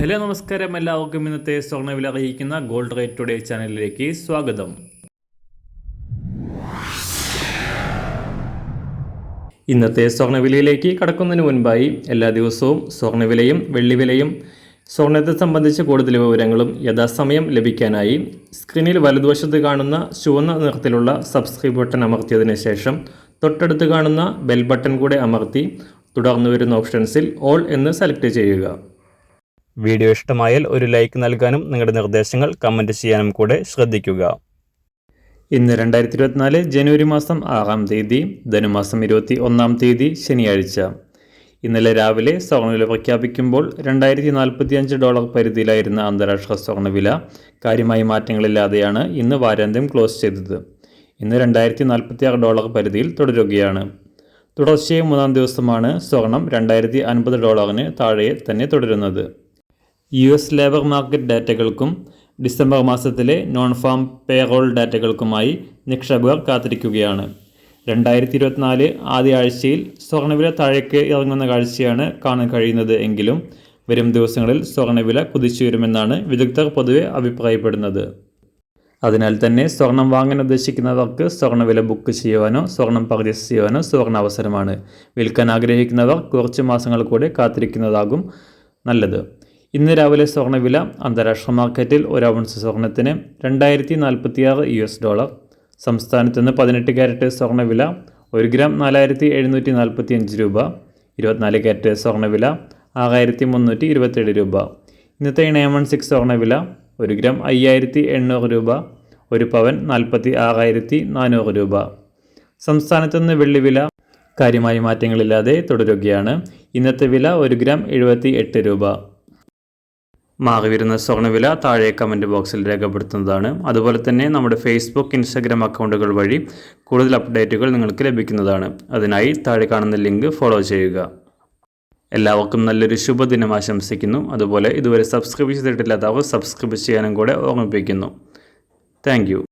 Hello നമസ്കാരം, എല്ലാവർക്കും ഇന്നത്തെ സ്വർണ്ണവില അറിയിക്കുന്ന ഗോൾഡ് റേറ്റ് ടുഡേ ചാനലിലേക്ക് സ്വാഗതം. ഇന്നത്തെ സ്വർണ്ണവിലയിലേക്ക് കടക്കുന്നതിന് മുൻപായി എല്ലാ ദിവസവും സ്വർണ്ണവിലയും വെള്ളിവിലയും സ്വർണ്ണത്തെ സംബന്ധിച്ച കൂടുതൽ വിവരങ്ങളും യഥാസമയം ലഭിക്കാനായി സ്ക്രീനിൽ വലതുവശത്ത് കാണുന്ന ചുവന്ന നിറത്തിലുള്ള സബ്സ്ക്രൈബ് ബട്ടൺ അമർത്തിയതിനു ശേഷം തൊട്ടടുത്ത് കാണുന്ന ബെൽ ബട്ടൺ കൂടെ അമർത്തി തുടർന്ന് വരുന്ന ഓപ്ഷൻസിൽ ഓൾ എന്ന് സെലക്ട് ചെയ്യുക. വീഡിയോ ഇഷ്ടമായാൽ ഒരു ലൈക്ക് നൽകാനും നിങ്ങളുടെ നിർദ്ദേശങ്ങൾ കമൻറ്റ് ചെയ്യാനും കൂടെ ശ്രദ്ധിക്കുക. ഇന്ന് 2024 ജനുവരി മാസം 6-ാം തീയതി, ധനുമാസം 21-ാം തീയതി ശനിയാഴ്ച. ഇന്നലെ രാവിലെ സ്വർണ്ണവില പ്രഖ്യാപിക്കുമ്പോൾ $2045 പരിധിയിലായിരുന്ന അന്താരാഷ്ട്ര സ്വർണ്ണവില കാര്യമായ മാറ്റങ്ങളില്ലാതെയാണ് ഇന്ന് വാരാന്ത്യം ക്ലോസ് ചെയ്തത്. ഇന്ന് $2046 പരിധിയിൽ തുടരുകയാണ്. തുടർച്ചയായി 3-ാം ദിവസമാണ് സ്വർണം $2050 താഴെ തന്നെ തുടരുന്നത്. US ലേബർ മാർക്കറ്റ് ഡാറ്റകൾക്കും ഡിസംബർ മാസത്തിലെ നോൺ ഫാം പേറോൾ ഡാറ്റകൾക്കുമായി നിക്ഷേപകർ കാത്തിരിക്കുകയാണ്. 2024 ആദ്യ ആഴ്ചയിൽ സ്വർണ്ണവില താഴേക്ക് ഇറങ്ങുന്ന കാഴ്ചയാണ് കാണാൻ കഴിയുന്നത് എങ്കിലും വരും ദിവസങ്ങളിൽ സ്വർണ്ണവില കുതിച്ചുയരുമെന്നാണ് വിദഗ്ധർ പൊതുവെ അഭിപ്രായപ്പെടുന്നത്. അതിനാൽ തന്നെ സ്വർണം വാങ്ങാൻ ഉദ്ദേശിക്കുന്നവർക്ക് സ്വർണ്ണവില ബുക്ക് ചെയ്യുവാനോ സ്വർണം പർച്ചേസ് ചെയ്യുവാനോ സുവർണ അവസരമാണ്. വിൽക്കാൻ ആഗ്രഹിക്കുന്നവർ കുറച്ച് മാസങ്ങൾ കൂടെ കാത്തിരിക്കുന്നതാകും നല്ലത്. ഇന്ന് രാവിലെ സ്വർണ്ണവില അന്താരാഷ്ട്ര മാർക്കറ്റിൽ 1 ഔൺസ് സ്വർണ്ണത്തിന് $2046. സംസ്ഥാനത്ത് നിന്ന് 18 ക്യാരറ്റ് സ്വർണ്ണവില 1 ഗ്രാം 4745 രൂപ. 24 ക്യാരറ്റ് സ്വർണ്ണവില 6327 രൂപ. ഇന്നത്തെ 916 സ്വർണ്ണവില 1 ഗ്രാം 5800 രൂപ. 1 പവൻ 46400 രൂപ. സംസ്ഥാനത്ത് നിന്ന് വെള്ളിവില കാര്യമായ മാറ്റങ്ങളില്ലാതെ തുടരുകയാണ്. ഇന്നത്തെ വില 1 ഗ്രാം 78 രൂപ. മാറിവരുന്ന സ്വർണ്ണവില താഴെ കമൻറ്റ് ബോക്സിൽ രേഖപ്പെടുത്തുന്നതാണ്. അതുപോലെ തന്നെ നമ്മുടെ ഫേസ്ബുക്ക്, ഇൻസ്റ്റാഗ്രാം അക്കൗണ്ടുകൾ വഴി കൂടുതൽ അപ്ഡേറ്റുകൾ നിങ്ങൾക്ക് ലഭിക്കുന്നതാണ്. അതിനായി താഴെ കാണുന്ന ലിങ്ക് ഫോളോ ചെയ്യുക. എല്ലാവർക്കും നല്ലൊരു ശുഭദിനം ആശംസിക്കുന്നു. അതുപോലെ ഇതുവരെ സബ്സ്ക്രൈബ് ചെയ്തിട്ടില്ലാത്തവർ സബ്സ്ക്രൈബ് ചെയ്യാനും കൂടെ ഓർമ്മിപ്പിക്കുന്നു. താങ്ക്